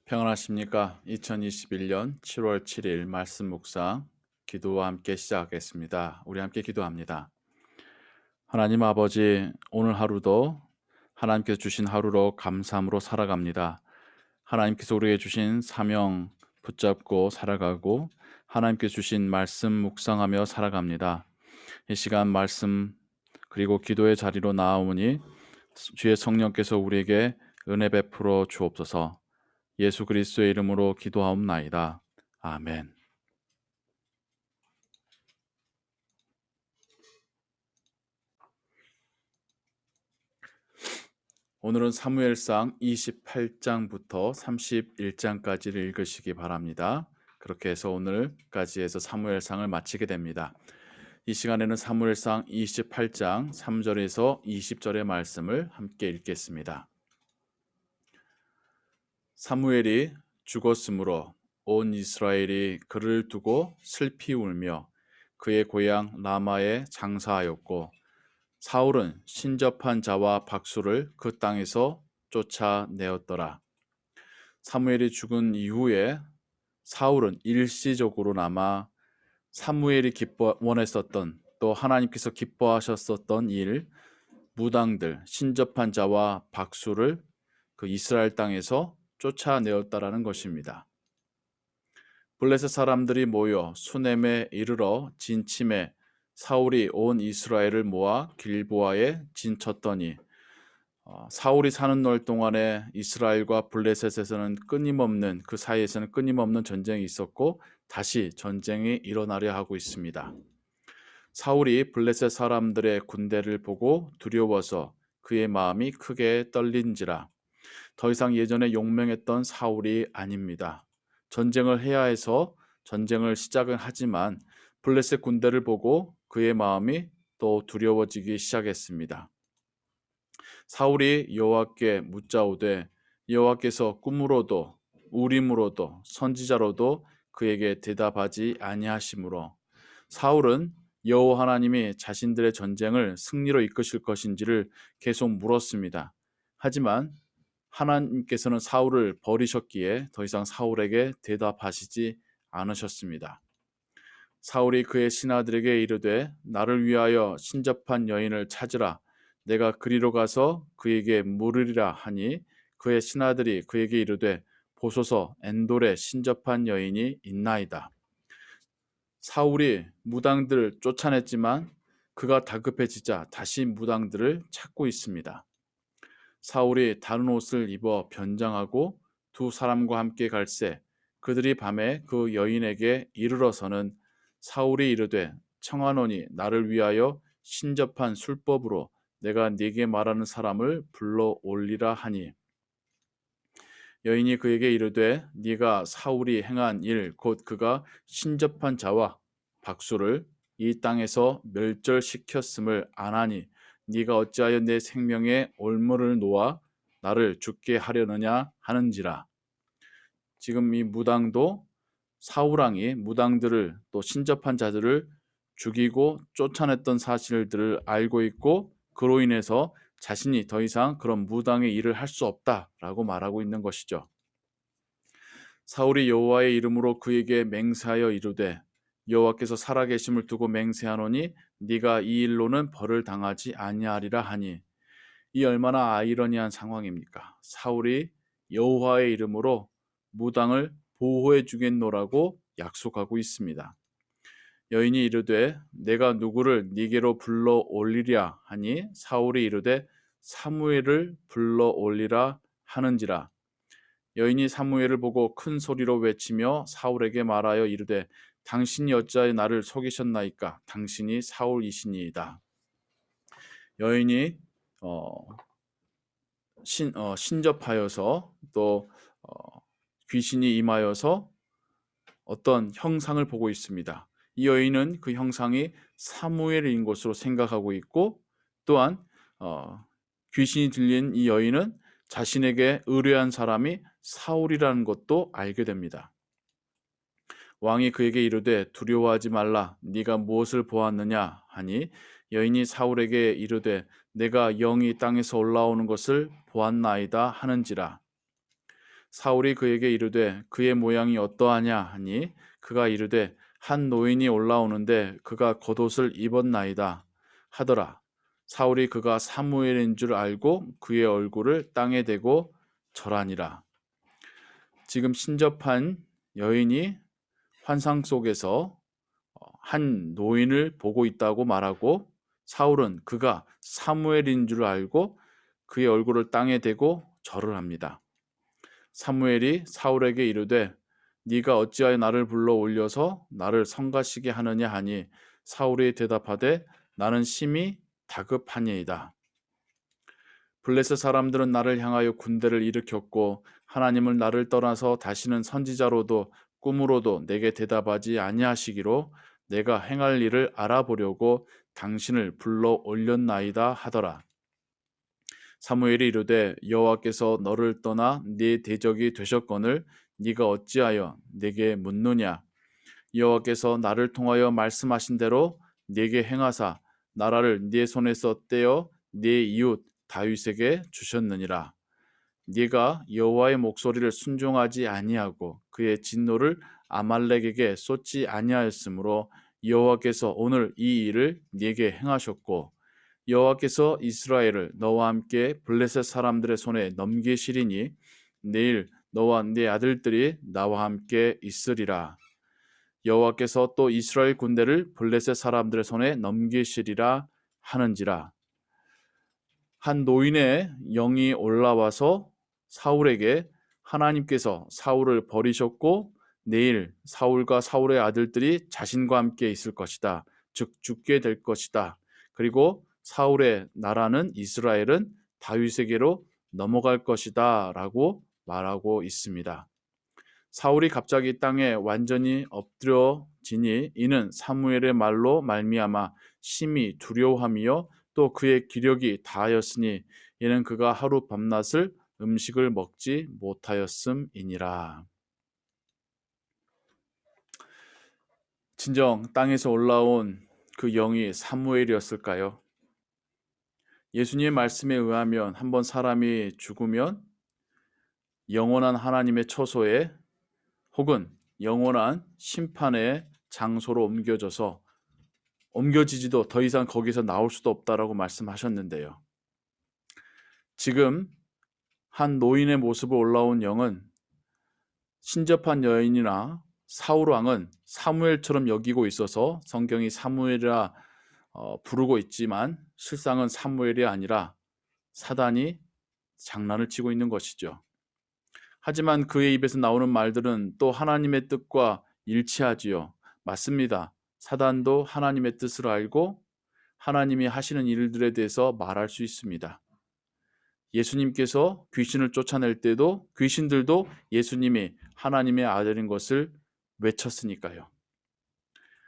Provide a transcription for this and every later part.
평안하십니까? 2021년 7월 7일 말씀 묵상 기도와 함께 시작하겠습니다. 우리 함께 기도합니다. 하나님 아버지, 오늘 하루도 하나님께서 주신 하루로 감사함으로 살아갑니다. 하나님께서 우리에게 주신 사명 붙잡고 살아가고 하나님께서 주신 말씀 묵상하며 살아갑니다. 이 시간 말씀 그리고 기도의 자리로 나아오니 주의 성령께서 우리에게 은혜 베풀어 주옵소서. 예수 그리스도의 이름으로 기도하옵나이다. 아멘. 오늘은 사무엘상 28장부터 31장까지를 읽으시기 바랍니다. 그렇게 해서 오늘까지 해서 사무엘상을 마치게 됩니다. 이 시간에는 사무엘상 28장 3절에서 20절의 말씀을 함께 읽겠습니다. 사무엘이 죽었으므로 온 이스라엘이 그를 두고 슬피 울며 그의 고향 라마에 장사하였고 사울은 신접한 자와 박수를 그 땅에서 쫓아내었더라. 사무엘이 죽은 이후에 사울은 일시적으로 남아 사무엘이 원했었던 또 하나님께서 기뻐하셨었던 일, 무당들, 신접한 자와 박수를 그 이스라엘 땅에서 쫓아내었다라는 것입니다. 블레셋 사람들이 모여 수넴에 이르러 진침해 사울이 온 이스라엘을 모아 길보아에 진쳤더니 사울이 사는 날 동안에 이스라엘과 블레셋에서는 끊임없는 그 사이에서는 끊임없는 전쟁이 있었고 다시 전쟁이 일어나려 하고 있습니다. 사울이 블레셋 사람들의 군대를 보고 두려워서 그의 마음이 크게 떨린지라. 더 이상 예전에 용맹했던 사울이 아닙니다. 전쟁을 해야 해서 전쟁을 시작은 하지만 블레셋 군대를 보고 그의 마음이 또 두려워지기 시작했습니다. 사울이 여호와께 묻자오되 여호와께서 꿈으로도 우림으로도 선지자로도 그에게 대답하지 아니하시므로 사울은 여호와 하나님이 자신들의 전쟁을 승리로 이끄실 것인지를 계속 물었습니다. 하지만 하나님께서는 사울을 버리셨기에 더 이상 사울에게 대답하시지 않으셨습니다. 사울이 그의 신하들에게 이르되 나를 위하여 신접한 여인을 찾으라. 내가 그리로 가서 그에게 물으리라 하니 그의 신하들이 그에게 이르되 보소서 엔돌에 신접한 여인이 있나이다. 사울이 무당들을 쫓아냈지만 그가 다급해지자 다시 무당들을 찾고 있습니다. 사울이 다른 옷을 입어 변장하고 두 사람과 함께 갈새 그들이 밤에 그 여인에게 이르러서는 사울이 이르되 청하노니 나를 위하여 신접한 술법으로 내가 네게 말하는 사람을 불러 올리라 하니 여인이 그에게 이르되 네가 사울이 행한 일 곧 그가 신접한 자와 박수를 이 땅에서 멸절시켰음을 아나니 네가 어찌하여 내 생명에 올무를 놓아 나를 죽게 하려느냐 하는지라. 지금 이 무당도 사울왕이 무당들을 또 신접한 자들을 죽이고 쫓아냈던 사실들을 알고 있고 그로 인해서 자신이 더 이상 그런 무당의 일을 할 수 없다라고 말하고 있는 것이죠. 사울이 여호와의 이름으로 그에게 맹세하여 이르되 여호와께서 살아계심을 두고 맹세하노니 네가 이 일로는 벌을 당하지 아니하리라 하니 이 얼마나 아이러니한 상황입니까? 사울이 여호와의 이름으로 무당을 보호해 주겠노라고 약속하고 있습니다. 여인이 이르되 내가 누구를 네게로 불러 올리랴 하니 사울이 이르되 사무엘을 불러 올리라 하는지라. 여인이 사무엘을 보고 큰 소리로 외치며 사울에게 말하여 이르되 당신이 어찌하여 나를 속이셨나이까? 당신이 사울이시니이다. 여인이 신접하여서 또 귀신이 임하여서 어떤 형상을 보고 있습니다. 이 여인은 그 형상이 사무엘인 것으로 생각하고 있고 또한 귀신이 들린 이 여인은 자신에게 의뢰한 사람이 사울이라는 것도 알게 됩니다. 왕이 그에게 이르되 두려워하지 말라. 네가 무엇을 보았느냐 하니 여인이 사울에게 이르되 내가 영이 땅에서 올라오는 것을 보았나이다 하는지라. 사울이 그에게 이르되 그의 모양이 어떠하냐 하니 그가 이르되 한 노인이 올라오는데 그가 겉옷을 입었나이다 하더라. 사울이 그가 사무엘인 줄 알고 그의 얼굴을 땅에 대고 절하니라. 지금 신접한 여인이 환상 속에서 한 노인을 보고 있다고 말하고 사울은 그가 사무엘인 줄 알고 그의 얼굴을 땅에 대고 절을 합니다. 사무엘이 사울에게 이르되 네가 어찌하여 나를 불러 올려서 나를 성가시게 하느냐 하니 사울이 대답하되 나는 심히 다급하니이다. 블레셋 사람들은 나를 향하여 군대를 일으켰고 하나님을 나를 떠나서 다시는 선지자로도 꿈으로도 내게 대답하지 아니하시기로 내가 행할 일을 알아보려고 당신을 불러 올렸나이다 하더라. 사무엘이 이르되 여호와께서 너를 떠나 네 대적이 되셨거늘 네가 어찌하여 내게 묻느냐. 여호와께서 나를 통하여 말씀하신 대로 네게 행하사 나라를 네 손에서 떼어 네 이웃 다윗에게 주셨느니라. 네가 여호와의 목소리를 순종하지 아니하고 그의 진노를 아말렉에게 쏟지 아니하였으므로 여호와께서 오늘 이 일을 네게 행하셨고 여호와께서 이스라엘을 너와 함께 블레셋 사람들의 손에 넘기시리니 내일 너와 네 아들들이 나와 함께 있으리라. 여호와께서 또 이스라엘 군대를 블레셋 사람들의 손에 넘기시리라 하는지라. 한 노인의 영이 올라와서 사울에게 하나님께서 사울을 버리셨고 내일 사울과 사울의 아들들이 자신과 함께 있을 것이다. 즉 죽게 될 것이다. 그리고 사울의 나라는 이스라엘은 다윗에게로 넘어갈 것이다 라고 말하고 있습니다. 사울이 갑자기 땅에 완전히 엎드려지니 이는 사무엘의 말로 말미암아 심히 두려워하며 또 그의 기력이 다하였으니 이는 그가 하루 밤낮을 음식을 먹지 못하였음이니라. 진정 땅에서 올라온 그 영이 사무엘이었을까요? 예수님의 말씀에 의하면 한번 사람이 죽으면 영원한 하나님의 처소에 혹은 영원한 심판의 장소로 옮겨지지도 더 이상 거기서 나올 수도 없다라고 말씀하셨는데요. 지금 한 노인의 모습으로 올라온 영은 신접한 여인이나 사울 왕은 사무엘처럼 여기고 있어서 성경이 사무엘이라 부르고 있지만 실상은 사무엘이 아니라 사단이 장난을 치고 있는 것이죠. 하지만 그의 입에서 나오는 말들은 또 하나님의 뜻과 일치하지요. 맞습니다. 사단도 하나님의 뜻을 알고 하나님이 하시는 일들에 대해서 말할 수 있습니다. 예수님께서 귀신을 쫓아낼 때도 귀신들도 예수님이 하나님의 아들인 것을 외쳤으니까요.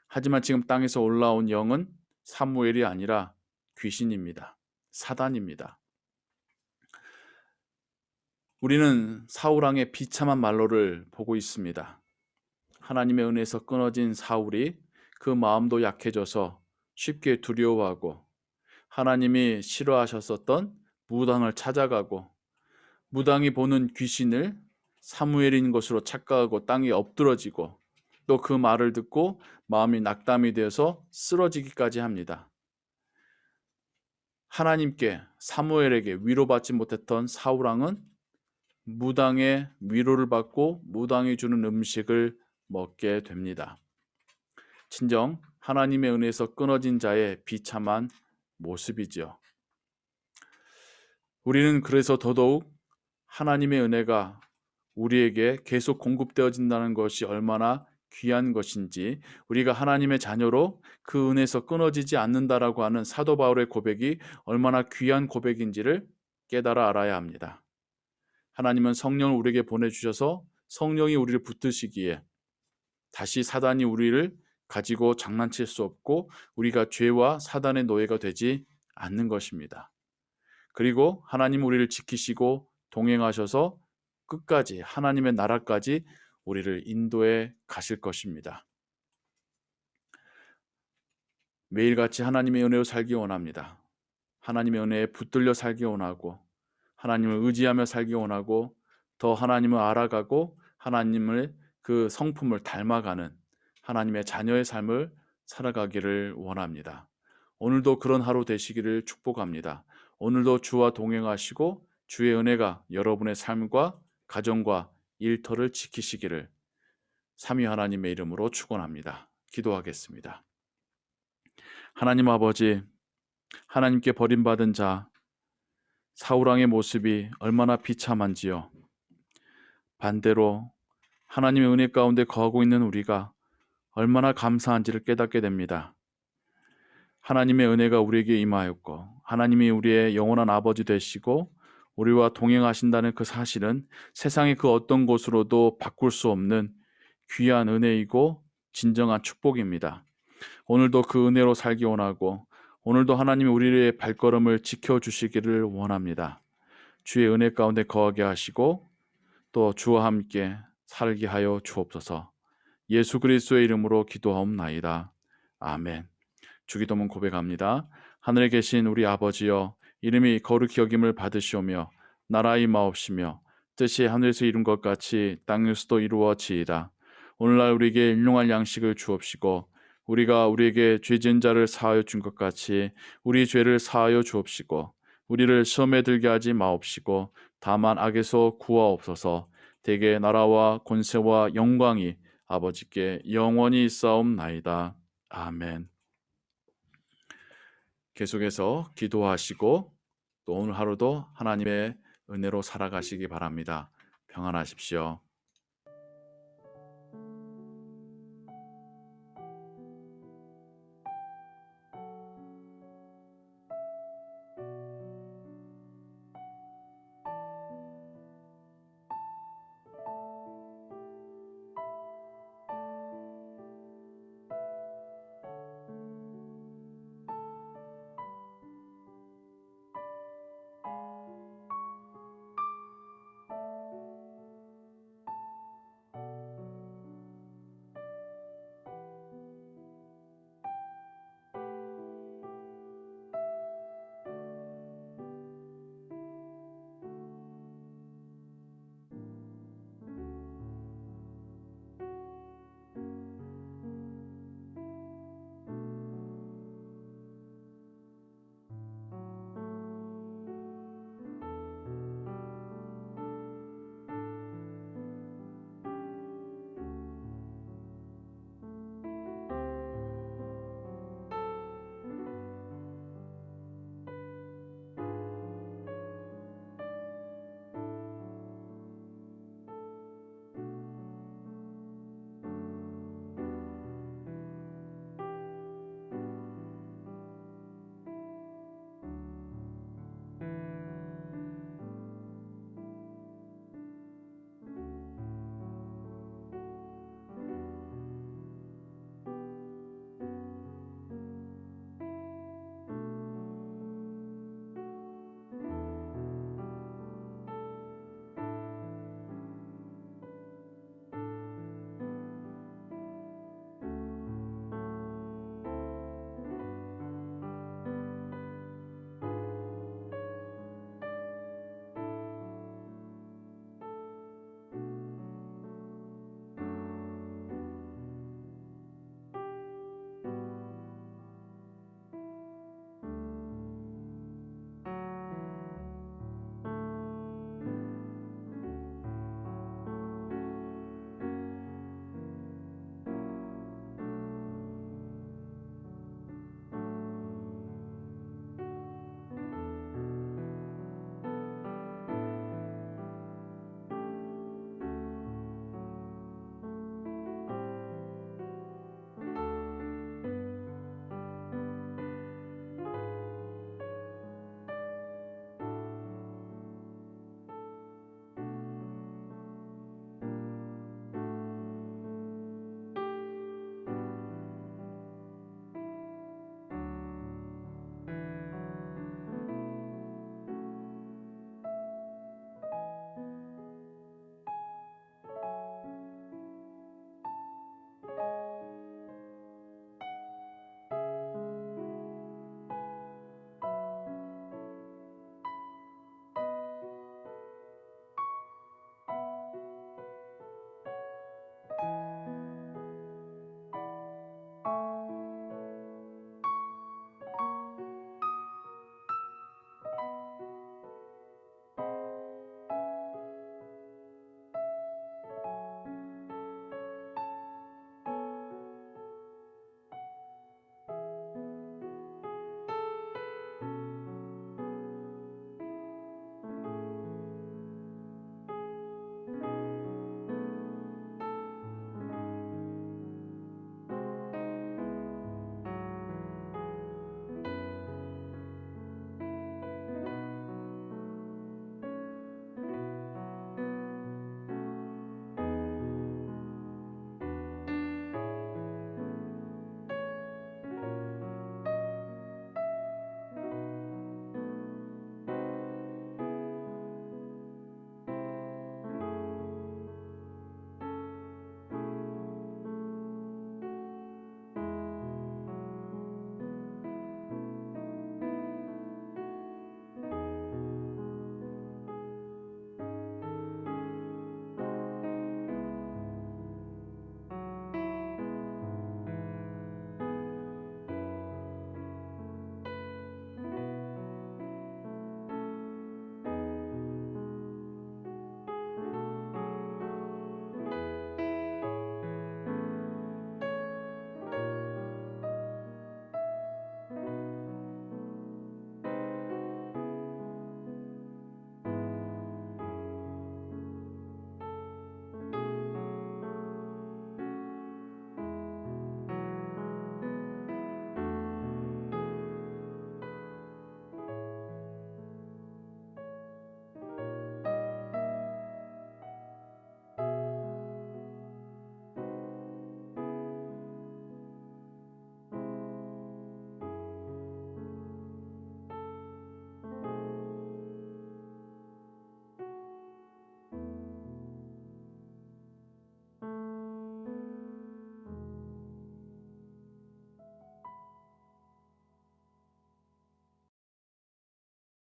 하지만 지금 땅에서 올라온 영은 사무엘이 아니라 귀신입니다. 사단입니다. 우리는 사울왕의 비참한 말로를 보고 있습니다. 하나님의 은혜에서 끊어진 사울이 그 마음도 약해져서 쉽게 두려워하고 하나님이 싫어하셨었던 무당을 찾아가고 무당이 보는 귀신을 사무엘인 것으로 착각하고 땅에 엎드러지고 또 그 말을 듣고 마음이 낙담이 되어서 쓰러지기까지 합니다. 하나님께 사무엘에게 위로받지 못했던 사울왕은 무당의 위로를 받고 무당이 주는 음식을 먹게 됩니다. 진정 하나님의 은혜에서 끊어진 자의 비참한 모습이지요. 우리는 그래서 더더욱 하나님의 은혜가 우리에게 계속 공급되어진다는 것이 얼마나 귀한 것인지, 우리가 하나님의 자녀로 그 은혜에서 끊어지지 않는다라고 하는 사도 바울의 고백이 얼마나 귀한 고백인지를 깨달아 알아야 합니다. 하나님은 성령을 우리에게 보내주셔서 성령이 우리를 붙드시기에 다시 사단이 우리를 가지고 장난칠 수 없고 우리가 죄와 사단의 노예가 되지 않는 것입니다. 그리고 하나님 우리를 지키시고 동행하셔서 끝까지 하나님의 나라까지 우리를 인도해 가실 것입니다. 매일같이 하나님의 은혜로 살기 원합니다. 하나님의 은혜에 붙들려 살기 원하고 하나님을 의지하며 살기 원하고 더 하나님을 알아가고 하나님을 그 성품을 닮아가는 하나님의 자녀의 삶을 살아가기를 원합니다. 오늘도 그런 하루 되시기를 축복합니다. 오늘도 주와 동행하시고 주의 은혜가 여러분의 삶과 가정과 일터를 지키시기를 삼위 하나님의 이름으로 축원합니다. 기도하겠습니다. 하나님 아버지, 하나님께 버림받은 자 사울왕의 모습이 얼마나 비참한지요. 반대로 하나님의 은혜 가운데 거하고 있는 우리가 얼마나 감사한지를 깨닫게 됩니다. 하나님의 은혜가 우리에게 임하였고 하나님이 우리의 영원한 아버지 되시고 우리와 동행하신다는 그 사실은 세상의 그 어떤 곳으로도 바꿀 수 없는 귀한 은혜이고 진정한 축복입니다. 오늘도 그 은혜로 살기 원하고 오늘도 하나님이 우리의 발걸음을 지켜주시기를 원합니다. 주의 은혜 가운데 거하게 하시고 또 주와 함께 살게 하여 주옵소서. 예수 그리스도의 이름으로 기도하옵나이다. 아멘. 주기도문 고백합니다. 하늘에 계신 우리 아버지여, 이름이 거룩히 여김을 받으시오며 나라의 임하옵시며 뜻이 하늘에서 이룬 것 같이 땅에서도 이루어지이다. 오늘날 우리에게 일용할 양식을 주옵시고 우리가 우리에게 죄 지은 자를 사하여 준 것 같이 우리 죄를 사하여 주옵시고 우리를 시험에 들게 하지 마옵시고 다만 악에서 구하옵소서. 대개 나라와 권세와 영광이 아버지께 영원히 있사옵나이다. 아멘. 계속해서 기도하시고 또 오늘 하루도 하나님의 은혜로 살아가시기 바랍니다. 평안하십시오.